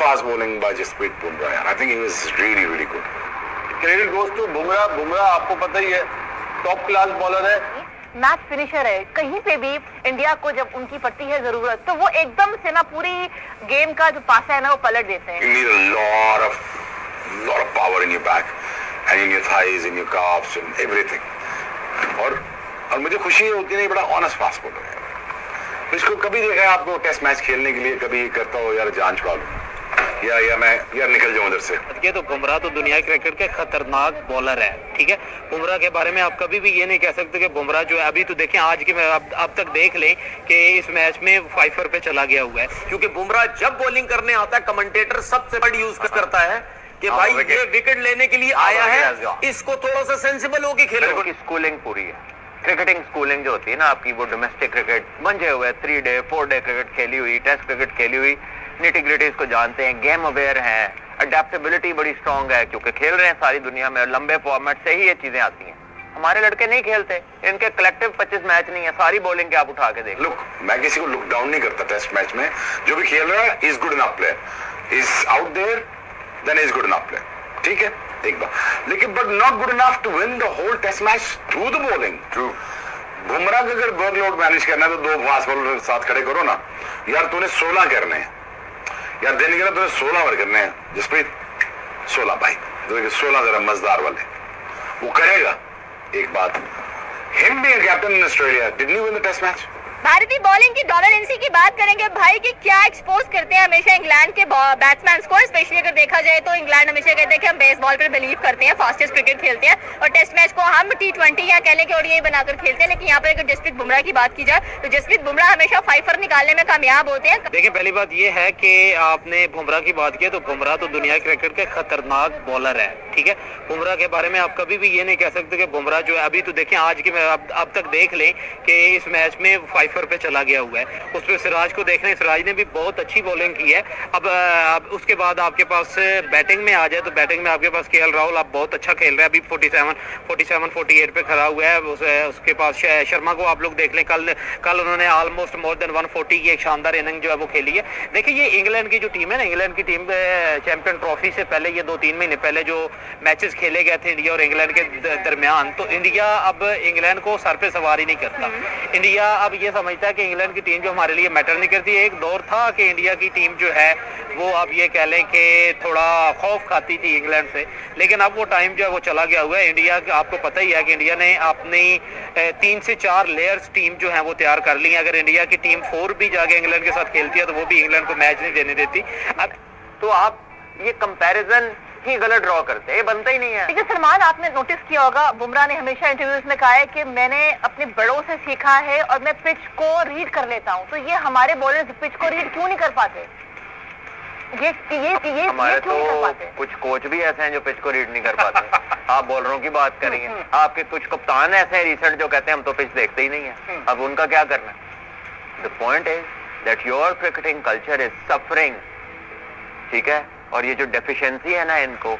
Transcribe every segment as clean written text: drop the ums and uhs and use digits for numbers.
fast bowling by Jasprit Bumrah. I think he was really, really good. Credit goes to Bumrah. Bumrah आपको पता ही है top class bowler है, match finisher है। कहीं पे भी इंडिया को जब उनकी पड़ती है जरूरत तो वो एकदम से ना पूरी गेम का जो पासा है ना वो पलट देते हैं। You need a lot of power in your back and in your thighs, in your calves and everything. और मुझे खुशी होती नहीं, बड़ा ऑनेस्ट फास्ट बॉलर है। इसको कभी देखा है आपको टेस्ट मैच खेलने के लिए कभी करता हो यार जान छुड़ा लूं या मैं यार निकल जाऊं उधर से। ये तो बुमराह तो दुनिया क्रिकेट के खतरनाक बॉलर है, ठीक है। बुमराह के बारे में आप कभी भी ये नहीं कह सकते कि बुमराह जो है, अभी तो देखें आज के अब तक देख लें कि इस मैच में 5 पे चला गया हुआ है, क्योंकि बुमराह जब बॉलिंग करने आता है कमेंटेटर सबसे बड़ी यूज करता है कि भाई ये विकेट लेने के लिए आया है, इसको थोड़ा सा सेंसिबल होके खेलो। स्कूलिंग पूरी है, क्रिकेटिंग स्कूलिंग जो होती है ना आपकी, वो डोमेस्टिक क्रिकेट मंजे हुए 3 डे 4 डे क्रिकेट खेली हुई, टेस्ट क्रिकेट खेली हुई, निटी-ग्रिटीज को जानते हैं, गेम अवेयर हैं, अडेप्टेबिलिटी बड़ी स्ट्रांग है क्योंकि खेल रहे हैं सारी दुनिया में, लंबे फॉर्मेट से ही ये चीजें आती हैं। हमारे लड़के नहीं खेलते, इनके कलेक्टिव 25 मैच नहीं है, सारी बॉलिंग के आप उठा के देख। लुक, मैं किसी को लुक डाउन नहीं करता टेस्ट मैच में, जो भी खेल रहा है is good enough player, is out there then is good enough player, ठीक है एक बार, लेकिन but not good enough to win the whole test match through the bowling. True, Bumrah का अगर वर्कलोड मैनेज करना है तो 2 फास्ट बॉलर साथ खड़े करो ना यार, तूने 16 करने हैं यार, देने के लिए तूने 16 ओवर करने हैं जसप्रीत, 16 भाई, 16 जरा मजेदार वाले वो करेगा। एक बात, him being captain in Australia didn't win the test match. भारतीय बॉलिंग की डोमिनेंसी की बात करेंगे भाई कि क्या एक्सपोज करते हैं हमेशा इंग्लैंड के बैट्समैन को, स्पेशली अगर देखा जाए तो इंग्लैंड हमेशा कहते हैं कि हम बेसबॉल पर बिलीव करते हैं, फास्टेस्ट क्रिकेट खेलते हैं और टेस्ट मैच को हम T20 या कहने के ओडीआई बनाकर खेलते हैं। लेकिन यहाँ पर अगर जसप्रीत बुमराह की बात की जाए तो जसप्रीत बुमराह हमेशा 5 निकालने में कामयाब होते हैं। देखिए पहली बात ये है कि आपने बुमराह की बात की तो बुमराह तो दुनिया क्रिकेट के खतरनाक बॉलर है, ठीक है। बुमराह के बारे में आप कभी भी ये नहीं कह सकते कि बुमराह जो है, अभी तो देखें आज के अब तक देख लें कि इस मैच में 5 पे चला गया हुआ है, उस पर सिराज को देख लें, सिराज ने भी बहुत अच्छी बॉलिंग की है। अब उसके बाद आपके पास बैटिंग में आ जाए तो बैटिंग में आपके पास केएल राहुल आप बहुत अच्छा खेल रहे हैं, अभी 47-48 पे खड़ा हुआ है। उसके पास शर्मा को आप लोग देख लें, कल उन्होंने ऑलमोस्ट मोर देन 140 की एक शानदार इनिंग जो है वो खेली है। देखिए ये इंग्लैंड की जो टीम है ना, इंग्लैंड की टीम चैंपियन ट्रॉफी से पहले ये 2-3 महीने पहले जो मैचेस खेले गए थे इंडिया और इंग्लैंड के दरमियान, तो इंडिया अब इंग्लैंड को सर पे सवारी नहीं करता। इंडिया अब ये समझता है कि इंग्लैंड की टीम जो हमारे लिए मैटर नहीं करती। एक दौर था कि इंडिया की टीम जो है वो आप ये कह लें कि थोड़ा खौफ खाती थी इंग्लैंड से, लेकिन अब वो टाइम जो है वो चला गया हुआ है। इंडिया आपको पता ही है कि इंडिया ने अपनी 3 से 4 लेयर्स टीम जो है वो तैयार कर ली है। अगर इंडिया की टीम 4 भी जाके इंग्लैंड के साथ खेलती है तो वो भी इंग्लैंड को मैच नहीं देने देती। अब तो आप ये कंपैरिजन ही गलत ड्रॉ करते हैं, ये बनता ही नहीं है। ठीक है सलमान, आपने नोटिस किया होगा बुमराह ने हमेशा इंटरव्यूज में कहा है कि मैंने अपने बड़ों से सीखा है और मैं पिच को रीड कर लेता हूं। तो ये हमारे बॉलर्स पिच को रीड क्यों नहीं कर पाते? ये हमारे क्यों नहीं कर पाते? कुछ कोच भी ऐसे हैं जो पिच को रीड नहीं कर पाते। आप बॉलरों की बात करेंगे, आपके कुछ कप्तान ऐसे हैं रिसेंट जो कहते हैं हम तो पिच देखते ही नहीं है। अब उनका क्या करना है? The point is that your cricketing culture is suffering, ठीक है। और ये जो डेफिशिएंसी है ना इनको,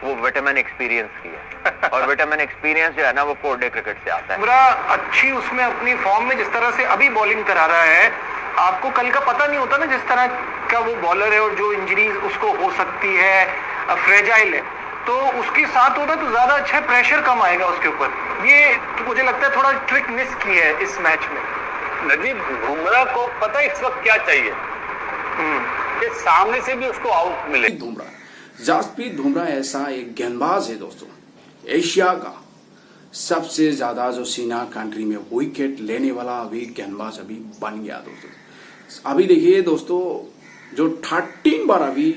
वो विटामिन एक्सपीरियंस की है और विटामिन एक्सपीरियंस जो है ना वो 4 डे क्रिकेट से आता है। बुमराह अच्छी उसमें अपनी फॉर्म में जिस तरह से अभी बॉलिंग करा रहा है, आपको कल का पता नहीं होता ना जिस तरह का वो बॉलर है और जो इंजरीज उसको हो सकती है, फ्रेजाइल है, तो उसके साथ होता तो ज्यादा अच्छा प्रेशर कम आएगा उसके ऊपर। ये तो मुझे लगता है थोड़ा ट्रिक मिस की है इस मैच में। नजीब बुमराह को पता है इस वक्त क्या चाहिए कि सामने से भी उसको आउट मिले। जसप्रीत बुमराह ऐसा एक गेंदबाज है दोस्तों, एशिया का सबसे ज्यादा जो सीना कंट्री में विकेट लेने वाला अभी गेंदबाज अभी बन गया दोस्तों। अभी देखिए दोस्तों, जो 13 बार अभी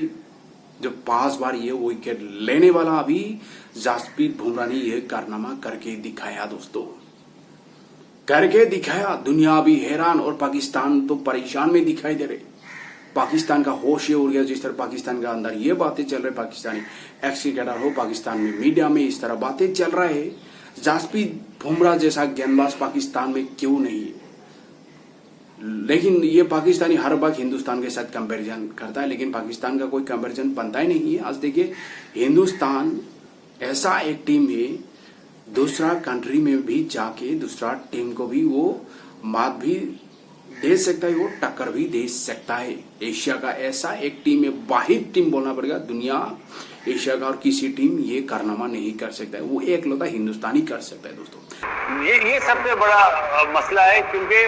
जो 5 बार ये विकेट लेने वाला अभी जसप्रीत बुमराह ने ये कारनामा करके दिखाया दोस्तों, करके दिखाया। दुनिया अभी हैरान और पाकिस्तान तो परेशान में दिखाई दे रहे। पाकिस्तान का होश ये उड़ गया जिस तरह पाकिस्तान के अंदर ये बातें चल रही, पाकिस्तानी एक्स क्रिकेटर हो, पाकिस्तान में मीडिया में इस तरह बातें चल रहा है। जसप्रीत बुमराह जैसा गेंदबाज पाकिस्तान में क्यों नहीं है? लेकिन ये पाकिस्तानी हर वक्त हिंदुस्तान के साथ कंपैरिजन करता है, लेकिन पाकिस्तान का कोई कंपैरिजन बनता ही नहीं है। आज देखिए हिंदुस्तान ऐसा एक टीम है, दूसरा कंट्री में भी जाके दूसरा टीम को भी वो मात भी दे सकता है, वो टक्कर भी दे सकता है। एशिया का ऐसा एक टीम है, वाहिद टीम बोलना पड़ेगा, दुनिया एशिया का और किसी टीम ये कारनामा नहीं कर सकता है, वो एक लौता हिंदुस्तानी कर सकता है दोस्तों। ये सबसे बड़ा मसला है, क्योंकि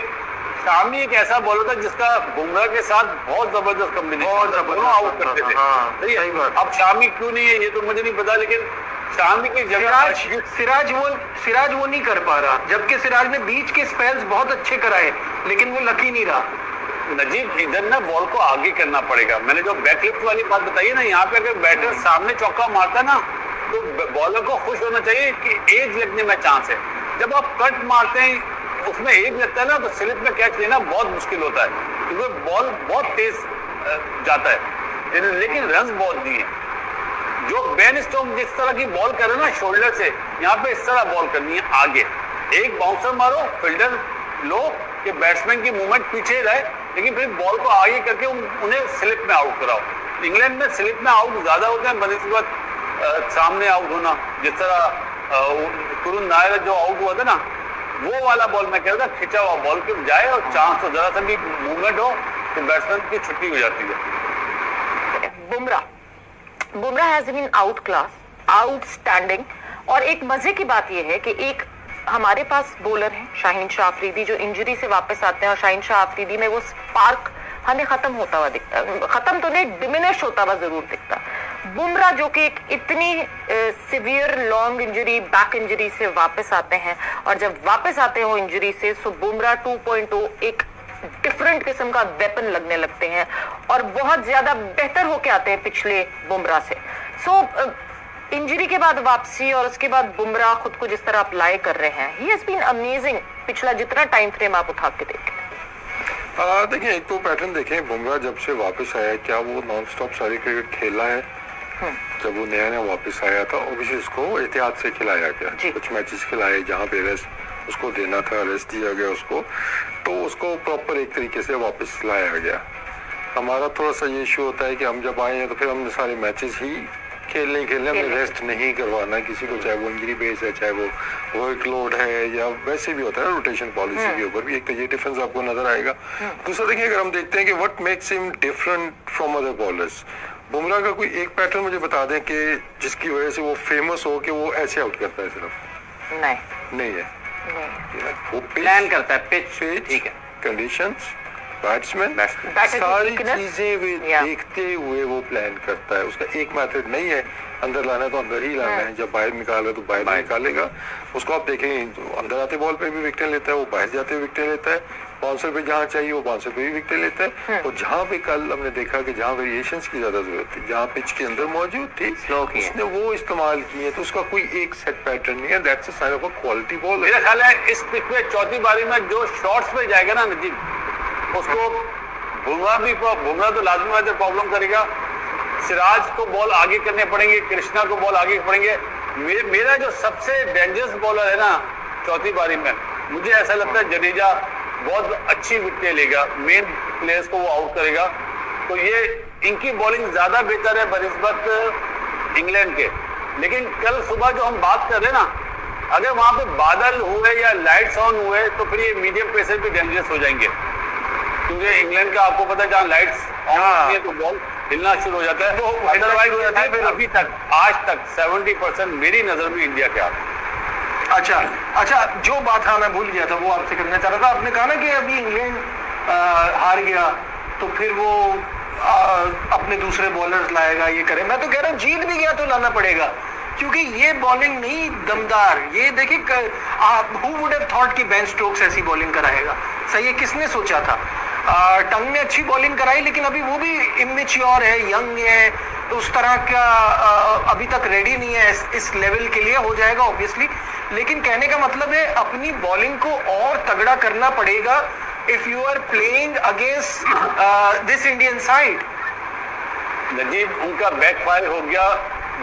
शामी एक ऐसा बॉलर था जिसका बुमराह के साथ बहुत जबरदस्त कॉम्बिनेशन, दोनों आउट करते थे। सही बात। अब शामी क्यों नहीं है ये तो मुझे नहीं पता, लेकिन शामी की जगह सिराज वो नहीं कर पा रहा, जबकि सिराज ने बीच के स्पेल्स बहुत अच्छे कराए, लेकिन वो लकी नहीं रहा। नजीब इधर ना बॉल को आगे करना पड़ेगा। मैंने जो बैकलिफ्ट वाली बात बताई है ना, यहाँ पे अगर बैटर सामने चौका मारता ना तो बॉलर को खुश होना चाहिए कि एज लगने में चांस है। जब आप कट मारते हैं उसमें एज लगता है ना, तो स्लिप में कैच लेना बहुत मुश्किल होता है, क्योंकि बॉल बहुत तेज जाता है, लेकिन रन बहुत नहीं है। जो बेन स्टोक्स जिस तरह की बॉल करे ना शोल्डर से, यहाँ पे इस तरह बॉल करनी है आगे, एक बाउंसर मारो, फील्डर लो कि बैट्समैन की मूवमेंट पीछे रहे, लेकिन फिर बॉल को आगे करके उन्हें स्लिप में आउट कराओ। इंग्लैंड में स्लिप में आउट ज्यादा होते हैं बनिस्बत सामने आउट होना। जिस तरह कुरुन नायर जो आउट हुआ था ना, वो वाला बॉल मैं कह रहा था, खिंचा हुआ बॉल के जाए और चांस हो, जरा सा भी मूवमेंट हो तो बैट्समैन की छुट्टी हो जाती है। Bumrah has been outclass, outstanding. और एक मजे की बात यह है कि एक हमारे पास बॉलर है शाहीन शाह अफरीदी, जो इंजरी से वापस आते हैं, और शाहीन शाह अफरीदी में वो स्पार्क हमें खत्म होता हुआ दिखता है, खत्म तो नहीं, डिमिनिश होता हुआ जरूर दिखता है। बुमराह जो कि एक इतनी severe long injury, back injury से वापस आते हैं, और जब वापस आते हैं वो इंजरी से, सो बुमराह 2.0 एक डिफरेंट किस्म का वेपन लगने लगते हैं और बहुत ज्यादा बेहतर होके आते हैं पिछले बुमराह से। सो इंजरी के बाद वापसी और उसके बाद बुमराह खुद को जिस तरह अप्लाई कर रहे हैं, ही हैज बीन अमेजिंग पिछला जितना टाइम फ्रेम आप उठा के देखें। देखिए, एक तो पैटर्न देखें, बुमराह जब से वापस आया, क्या वो नॉन स्टॉप सारी क्रिकेट खेला है? जब वो नया वापस आया था, ऑब्वियसली उसको एहतियात से खिलाया गया, कुछ मैचेस खिलाए जहाँ पे रेस्ट उसको देना था, रेस्ट दिया गया उसको, तो उसको प्रॉपर एक तरीके से वापस लाया गया। हमारा थोड़ा सा ये इशू होता है कि हम जब आए हैं तो फिर हमने सारे मैचेस ही खेलने हमें रेस्ट नहीं करवाना किसी को, चाहे वो इंजरी बेस है, चाहे वो वर्कलोड है, या वैसे भी होता है रोटेशन पॉलिसी के ऊपर भी एक तो ये डिफरेंस आपको नजर आएगा। दूसरा देखिए, अगर हम देखते हैं कि what makes him different from other bowlers, Bumrah का कोई एक पैटर्न मुझे बता दें कि जिसकी वजह से वो फेमस हो कि वो ऐसे आउट करता है? सिर्फ नहीं है, वो प्लान करता है, पिच, ठीक है, कंडीशंस, बैट्समैन, सारी चीजें देखते हुए वो प्लान करता है। उसका एक मेथड नहीं है, अंदर लाना है तो अंदर ही लाना है, जब बाहर निकालना है तो बाहर निकालेगा। उसको आप देखेंगे तो अंदर आते बॉल पे भी विकेट लेता है, वो बाहर जाते हुए विकेट लेता है, बाउंसर पे जहाँ चाहिए वो बाउंसर पे भी विकेट लेता है। और जहाँ पे कल हमने देखा कि जहाँ वेरिएशंस की ज्यादा जरूरत थी, जहाँ पिच के अंदर मौजूद थी, उसने वो इस्तेमाल किए, तो उसका कोई एक सेट पैटर्न नहीं है। That's a sign of a quality ball. मेरा ख्याल है इस पिच में चौथी बारी में जो शॉट्स पे जाएगा ना नजीब, उसको बुमराह तो लाजमी बात है प्रॉब्लम करेगा। सिराज को बॉल आगे करने पड़ेंगे, कृष्णा को बॉल आगे पड़ेंगे। मेरा जो सबसे डेंजरस बॉलर है ना चौथी बारी में, मुझे ऐसा लगता है जडेजा बहुत अच्छी विकेट लेगा, मेन प्लेयर्स को वो आउट करेगा। तो ये इनकी बॉलिंग ज्यादा बेहतर है बनिस्बत इंग्लैंड के। लेकिन कल सुबह जो हम बात कर रहे हैं ना, अगर वहां पे बादल हुए या लाइट्स ऑन हुए तो फिर ये मीडियम पेसर भी डेंजरस हो जाएंगे, क्योंकि इंग्लैंड का आपको पता है जहाँ लाइट्स ऑन होती है तो बॉल हिलना शुरू हो जाता है। तो अदरवाइज हो जाता है। फिर अभी तक आज तक 70% मेरी नजर में इंडिया के हाथ। अच्छा, जो बात मैं भूल गया था वो आपसे करना चाह रहा था। आपने कहा ना कि अभी इंग्लैंड हार गया तो फिर वो अपने दूसरे बॉलर्स लाएगा, ये करे। मैं तो कह रहा हूँ जीत भी गया तो लाना पड़ेगा, क्योंकि ये बॉलिंग नहीं दमदार। ये देखिए, हु वुड हैव थॉट कि बेन स्टोक्स ऐसी बॉलिंग कराएगा? सही है, किसने सोचा था? टंग ने अच्छी बॉलिंग कराई, लेकिन अभी वो भी इमेच्योर है, यंग है, तो उस तरह का अभी तक रेडी नहीं है इस लेवल के लिए। हो जाएगा ऑब्वियसली, लेकिन कहने का मतलब है अपनी बॉलिंग को और तगड़ा करना पड़ेगा if you are playing against this Indian side. Najib, उनका बैकफायर हो गया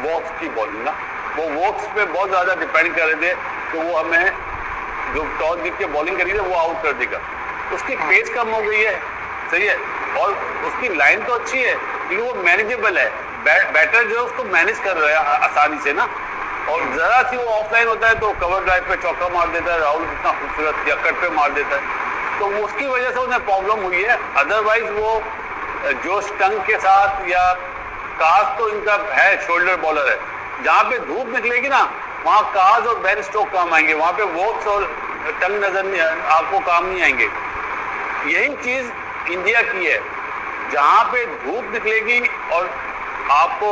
वॉक्स की बॉलिंग ना, वो वॉक्स पे बहुत ज्यादा डिपेंड कर रहे थे, तो वो हमें जो टॉस जीत के बॉलिंग करी थी वो आउट कर देगा। उसकी पेस कम हो गई है, सही है, और उसकी लाइन तो अच्छी है, लेकिन वो मैनेजेबल है। बैटर जो उसको मैनेज कर रहा है आसानी से ना, और जरा सी वो ऑफलाइन होता है तो कवर ड्राइव पे चौका मार देता है। राहुल कितना खूबसूरत या कट पे मार देता है। तो उसकी वजह से उन्हें प्रॉब्लम हुई है। अदरवाइज वो जो स्टंग के साथ या काज तो इनका है, शोल्डर बॉलर है। जहां पे धूप निकलेगी ना वहां काज और बेन स्टोक काम आएंगे, वहां पे वोक्स और टंग नजर नहीं आपको काम नहीं आएंगे। यही चीज इंडिया की है, जहां पे धूप निकलेगी और आपको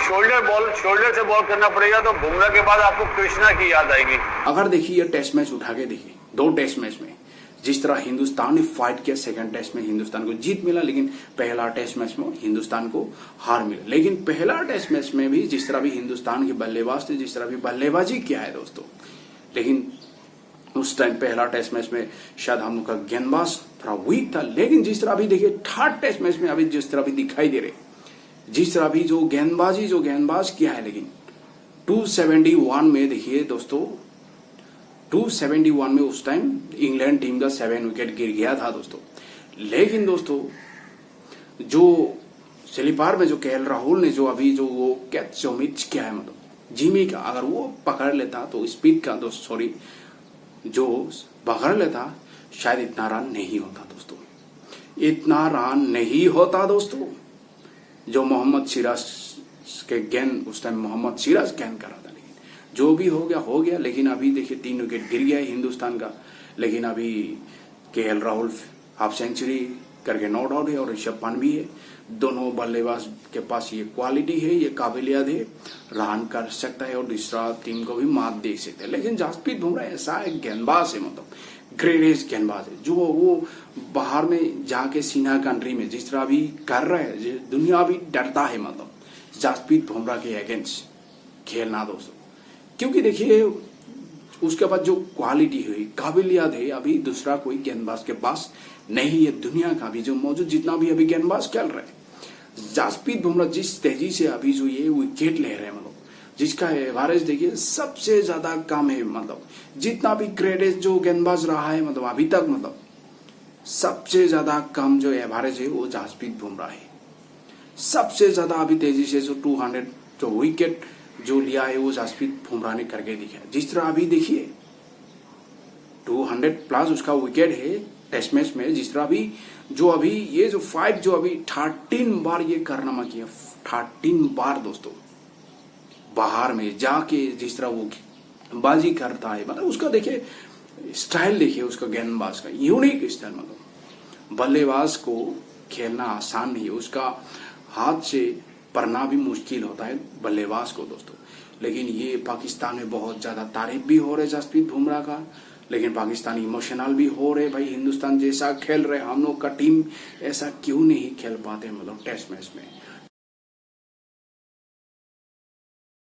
शोल्डर से बॉल करना पड़ेगा तो बुमराह के बाद आपको कृष्णा की याद आएगी। अगर देखिए ये टेस्ट मैच उठा के देखिए, 2 टेस्ट मैच में जिस तरह हिंदुस्तान ने फाइट किया, सेकंड टेस्ट में हिंदुस्तान को जीत मिला, लेकिन पहला टेस्ट मैच में हिंदुस्तान को हार मिला। लेकिन पहला टेस्ट मैच में भी जिस तरह भी हिंदुस्तान के बल्लेबाज ने जिस तरह भी बल्लेबाजी किया है दोस्तों, लेकिन उस टाइम पहला टेस्ट मैच में शायद हम लोग का गेंदबाज थोड़ा वीक था। लेकिन जिस तरह भी देखिए थर्ड टेस्ट मैच में अभी जिस तरह भी दिखाई दे रहे, जिस तरह भी जो गेंदबाज किया है, लेकिन 271 में देखिए दोस्तों, 271 में उस टाइम इंग्लैंड टीम का 7 विकेट गिर गया था दोस्तों। लेकिन दोस्तों जो स्लीपर में जो केएल राहुल ने जो अभी जो वो कैच जो मिस किया है, मतलब जिमी का अगर वो पकड़ लेता तो स्पीड का दोस्त सॉरी जो पकड़ लेता शायद इतना रन नहीं होता दोस्तों, इतना रन नहीं होता दोस्तों। जो मोहम्मद सिराज के गेंद उस टाइम मोहम्मद सिराज गेंद कर रहा था, लेकिन जो भी हो गया। लेकिन अभी देखिए 3 विकेट गिर गया है हिंदुस्तान का, लेकिन अभी केएल राहुल हाफ सेंचुरी करके नॉट आउट है और ऋषभ पंत भी है। दोनों बल्लेबाज के पास ये क्वालिटी है, ये काबिलियत है, रन कर सकता है और दूसरा टीम को भी मात दे सकते हैं। लेकिन जसप्रीत बुमराह ऐसा एक गेंदबाज है, मतलब ग्रेटेस्ट गेंदबाज है, जो वो बाहर में जाके सीना कंट्री में जिस तरह भी कर रहा है, दुनिया भी डरता है मतलब जसप्रीत बुमराह के अगेंस्ट खेलना दोस्तों। क्योंकि देखिए उसके पास जो क्वालिटी है, काबिलियत है, अभी दूसरा कोई गेंदबाज के पास नहीं है। दुनिया का भी जो मौजूद जितना भी अभी गेंदबाज खेल रहे हैं, जसप्रीत बुमराह जिस तेजी से अभी जो ये विकेट ले रहे हैं, मतलब जिसका एवरेज देखिए सबसे ज्यादा कम है, मतलब जितना भी ग्रेटेस्ट जो गेंदबाज रहा है, मतलब अभी तक मतलब सबसे ज्यादा कम जो एवरेज है वो जसप्रीत बुमराह है। सबसे ज्यादा अभी तेजी से जो 200 जो विकेट जो लिया है वो जसप्रीत बुमराह ने करके दिखाया। जिस तरह अभी देखिए 200 प्लस उसका विकेट है टेस्ट मैच में, जिस तरह अभी जो अभी ये जो 5 जो अभी 13 बार ये कारनामा किया, 13 बार दोस्तों बाहर में जाके जिस तरह वो बाजी करता है, मतलब उसका देखिए स्टाइल, देखिए उसका गेंदबाज का यूनिक स्टाइल, मतलब बल्लेबाज को खेलना आसान नहीं है, उसका हाथ से पढ़ना भी मुश्किल होता है बल्लेबाज को दोस्तों। लेकिन ये पाकिस्तान में बहुत ज्यादा तारीफ भी हो रहे जसप्रीत बुमराह का, लेकिन पाकिस्तान इमोशनल भी हो रहे, भाई हिंदुस्तान जैसा खेल रहे, हम लोग का टीम ऐसा क्यों नहीं खेल पाते मतलब टेस्ट मैच में।